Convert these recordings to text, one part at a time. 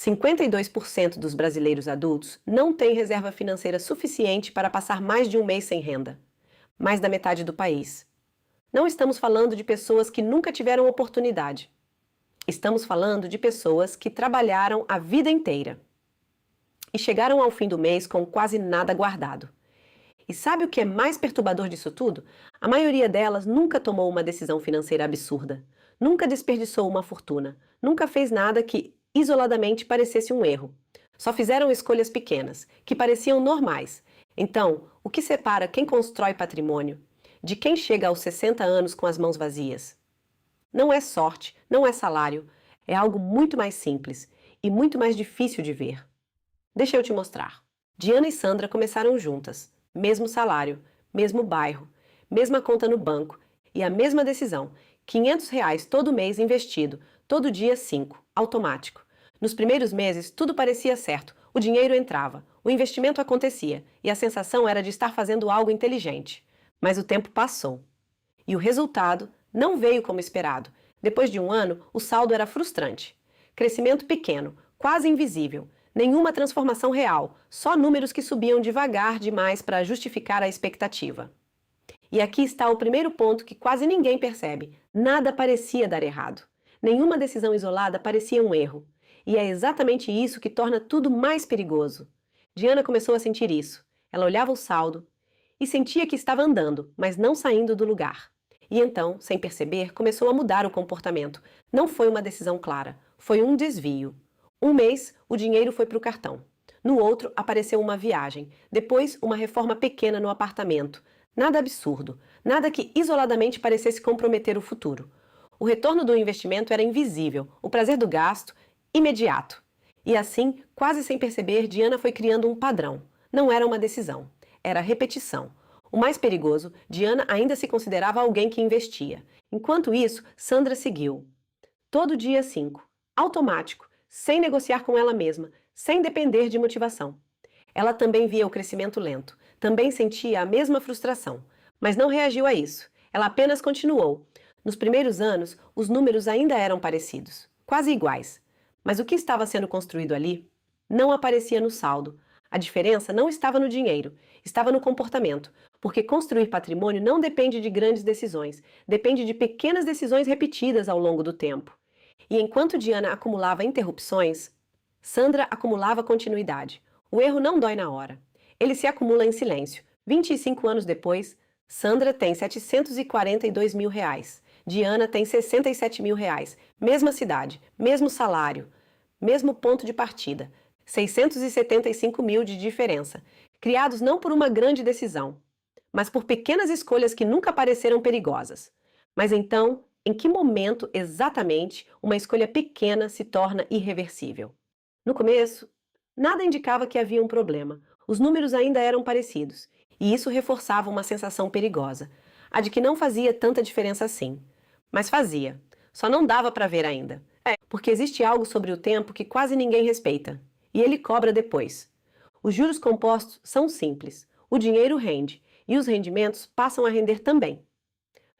52% dos brasileiros adultos não têm reserva financeira suficiente para passar mais de um mês sem renda. Mais da metade do país. Não estamos falando de pessoas que nunca tiveram oportunidade. Estamos falando de pessoas que trabalharam a vida inteira e chegaram ao fim do mês com quase nada guardado. E sabe o que é mais perturbador disso tudo? A maioria delas nunca tomou uma decisão financeira absurda, nunca desperdiçou uma fortuna, nunca fez nada que isoladamente parecesse um erro. Só fizeram escolhas pequenas, que pareciam normais. Então, o que separa quem constrói patrimônio de quem chega aos 60 anos com as mãos vazias? Não é sorte, não é salário, é algo muito mais simples e muito mais difícil de ver. Deixa eu te mostrar. Diana e Sandra começaram juntas, mesmo salário, mesmo bairro, mesma conta no banco e a mesma decisão, R$ 500 todo mês investido, todo dia 5, automático. Nos primeiros meses tudo parecia certo, o dinheiro entrava, o investimento acontecia e a sensação era de estar fazendo algo inteligente. Mas o tempo passou. E o resultado não veio como esperado. Depois de um ano, o saldo era frustrante. Crescimento pequeno, quase invisível. Nenhuma transformação real, só números que subiam devagar demais para justificar a expectativa. E aqui está o primeiro ponto que quase ninguém percebe. Nada parecia dar errado. Nenhuma decisão isolada parecia um erro. E é exatamente isso que torna tudo mais perigoso. Diana começou a sentir isso. Ela olhava o saldo e sentia que estava andando, mas não saindo do lugar. E então, sem perceber, começou a mudar o comportamento. Não foi uma decisão clara, foi um desvio. Um mês, o dinheiro foi para o cartão. No outro, apareceu uma viagem. Depois, uma reforma pequena no apartamento. Nada absurdo, nada que isoladamente parecesse comprometer o futuro. O retorno do investimento era invisível, o prazer do gasto, imediato. E assim, quase sem perceber, Diana foi criando um padrão. Não era uma decisão, era repetição. O mais perigoso, Diana ainda se considerava alguém que investia. Enquanto isso, Sandra seguiu. Todo dia 5, automático, sem negociar com ela mesma, sem depender de motivação. Ela também via o crescimento lento, também sentia a mesma frustração, mas não reagiu a isso. Ela apenas continuou. Nos primeiros anos, os números ainda eram parecidos, quase iguais. Mas o que estava sendo construído ali não aparecia no saldo. A diferença não estava no dinheiro, estava no comportamento, porque construir patrimônio não depende de grandes decisões, depende de pequenas decisões repetidas ao longo do tempo. E enquanto Diana acumulava interrupções, Sandra acumulava continuidade. O erro não dói na hora. Ele se acumula em silêncio. 25 anos depois, Sandra tem R$ 742 mil. Diana tem R$ 67 mil. Mesma cidade, mesmo salário, mesmo ponto de partida. 675 mil de diferença. Criados não por uma grande decisão, mas por pequenas escolhas que nunca pareceram perigosas. Mas então, em que momento, exatamente, uma escolha pequena se torna irreversível? No começo, nada indicava que havia um problema. Os números ainda eram parecidos, e isso reforçava uma sensação perigosa, a de que não fazia tanta diferença assim. Mas fazia. Só não dava para ver ainda. Porque existe algo sobre o tempo que quase ninguém respeita, e ele cobra depois. Os juros compostos são simples. O dinheiro rende, e os rendimentos passam a render também.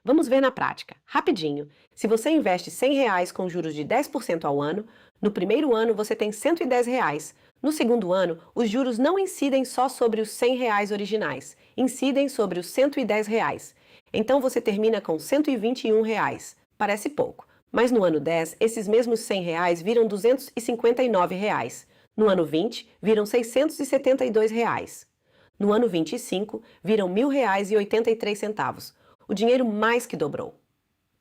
Vamos ver na prática, rapidinho. Se você investe R$ 100 com juros de 10% ao ano, no primeiro ano você tem R$ 110. No segundo ano, os juros não incidem só sobre os R$ 100 originais, incidem sobre os R$ 110. Então você termina com R$ 121. Parece pouco, mas no ano 10, esses mesmos R$ 100 viram R$ 259. No ano 20, viram R$ 672. No ano 25, viram R$ 1.000,83. O dinheiro mais que dobrou.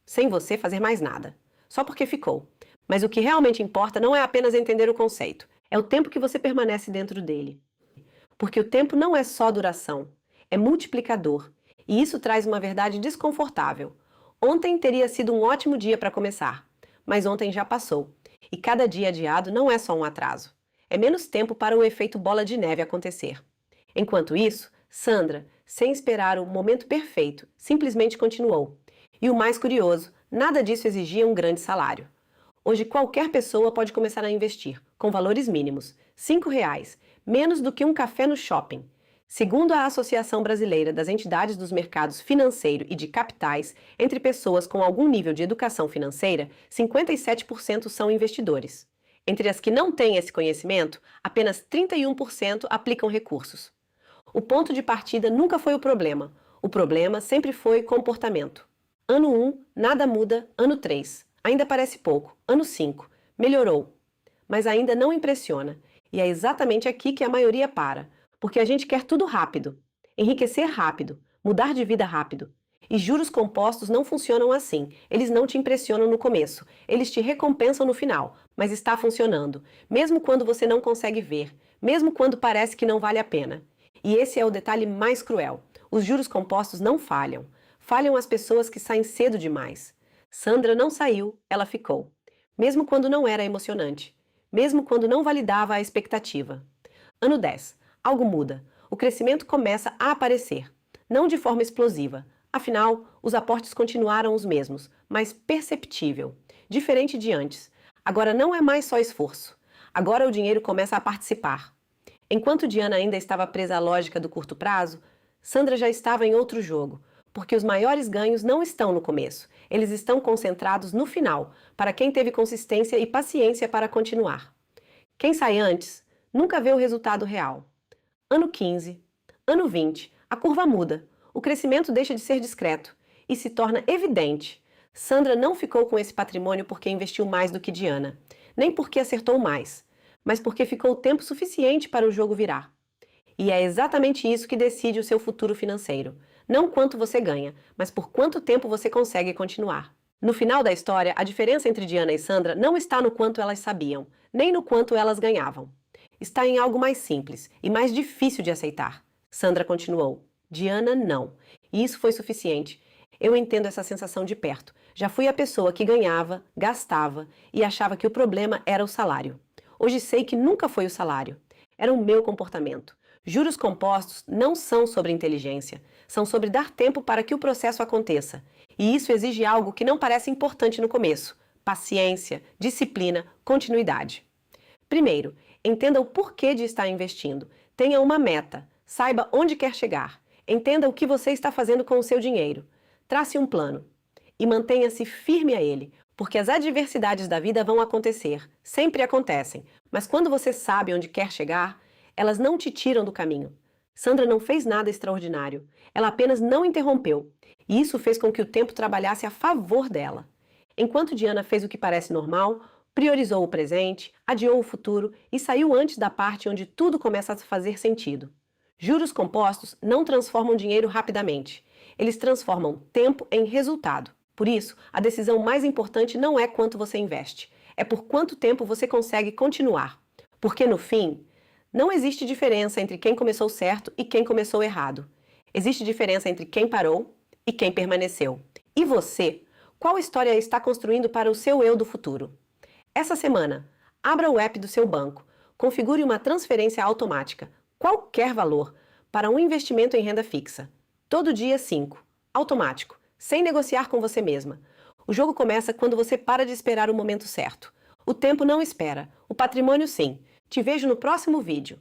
Sem você fazer mais nada. Só porque ficou. Mas o que realmente importa não é apenas entender o conceito. É o tempo que você permanece dentro dele. Porque o tempo não é só duração. É multiplicador. E isso traz uma verdade desconfortável. Ontem teria sido um ótimo dia para começar. Mas ontem já passou. E cada dia adiado não é só um atraso. É menos tempo para o efeito bola de neve acontecer. Enquanto isso, Sandra, sem esperar o momento perfeito, simplesmente continuou. E o mais curioso, nada disso exigia um grande salário. Hoje qualquer pessoa pode começar a investir, com valores mínimos, R$ 5, menos do que um café no shopping. Segundo a Associação Brasileira das Entidades dos Mercados Financeiro e de Capitais, entre pessoas com algum nível de educação financeira, 57% são investidores. Entre as que não têm esse conhecimento, apenas 31% aplicam recursos. O ponto de partida nunca foi o problema. O problema sempre foi comportamento. Ano 1, nada muda. Ano 3, ainda parece pouco. Ano 5, melhorou. Mas ainda não impressiona. E é exatamente aqui que a maioria para. Porque a gente quer tudo rápido. Enriquecer rápido. Mudar de vida rápido. E juros compostos não funcionam assim. Eles não te impressionam no começo. Eles te recompensam no final. Mas está funcionando. Mesmo quando você não consegue ver. Mesmo quando parece que não vale a pena. E esse é o detalhe mais cruel. Os juros compostos não falham. Falham as pessoas que saem cedo demais. Sandra não saiu, ela ficou. Mesmo quando não era emocionante. Mesmo quando não validava a expectativa. Ano 10. Algo muda. O crescimento começa a aparecer. Não de forma explosiva. Afinal, os aportes continuaram os mesmos, mas perceptível. Diferente de antes. Agora não é mais só esforço. Agora o dinheiro começa a participar. Enquanto Diana ainda estava presa à lógica do curto prazo, Sandra já estava em outro jogo, porque os maiores ganhos não estão no começo, eles estão concentrados no final, para quem teve consistência e paciência para continuar. Quem sai antes nunca vê o resultado real. Ano 15, ano 20, a curva muda, o crescimento deixa de ser discreto e se torna evidente. Sandra não ficou com esse patrimônio porque investiu mais do que Diana, nem porque acertou mais, mas porque ficou tempo suficiente para o jogo virar. E é exatamente isso que decide o seu futuro financeiro. Não quanto você ganha, mas por quanto tempo você consegue continuar. No final da história, a diferença entre Diana e Sandra não está no quanto elas sabiam, nem no quanto elas ganhavam. Está em algo mais simples e mais difícil de aceitar. Sandra continuou. Diana não. E isso foi suficiente. Eu entendo essa sensação de perto. Já fui a pessoa que ganhava, gastava e achava que o problema era o salário. Hoje sei que nunca foi o salário. Era o meu comportamento. Juros compostos não são sobre inteligência, são sobre dar tempo para que o processo aconteça. E isso exige algo que não parece importante no começo: paciência, disciplina, continuidade. Primeiro, entenda o porquê de estar investindo. Tenha uma meta, saiba onde quer chegar. Entenda o que você está fazendo com o seu dinheiro. Trace um plano e mantenha-se firme a ele, porque as adversidades da vida vão acontecer, sempre acontecem, mas quando você sabe onde quer chegar, elas não te tiram do caminho. Sandra não fez nada extraordinário, ela apenas não interrompeu, e isso fez com que o tempo trabalhasse a favor dela. Enquanto Diana fez o que parece normal, priorizou o presente, adiou o futuro e saiu antes da parte onde tudo começa a fazer sentido. Juros compostos não transformam dinheiro rapidamente, eles transformam tempo em resultado. Por isso, a decisão mais importante não é quanto você investe, é por quanto tempo você consegue continuar. Porque no fim, não existe diferença entre quem começou certo e quem começou errado. Existe diferença entre quem parou e quem permaneceu. E você? Qual história está construindo para o seu eu do futuro? Essa semana, abra o app do seu banco, configure uma transferência automática, qualquer valor, para um investimento em renda fixa. Todo dia 5, automático, sem negociar com você mesma. O jogo começa quando você para de esperar o momento certo. O tempo não espera, o patrimônio sim. Te vejo no próximo vídeo.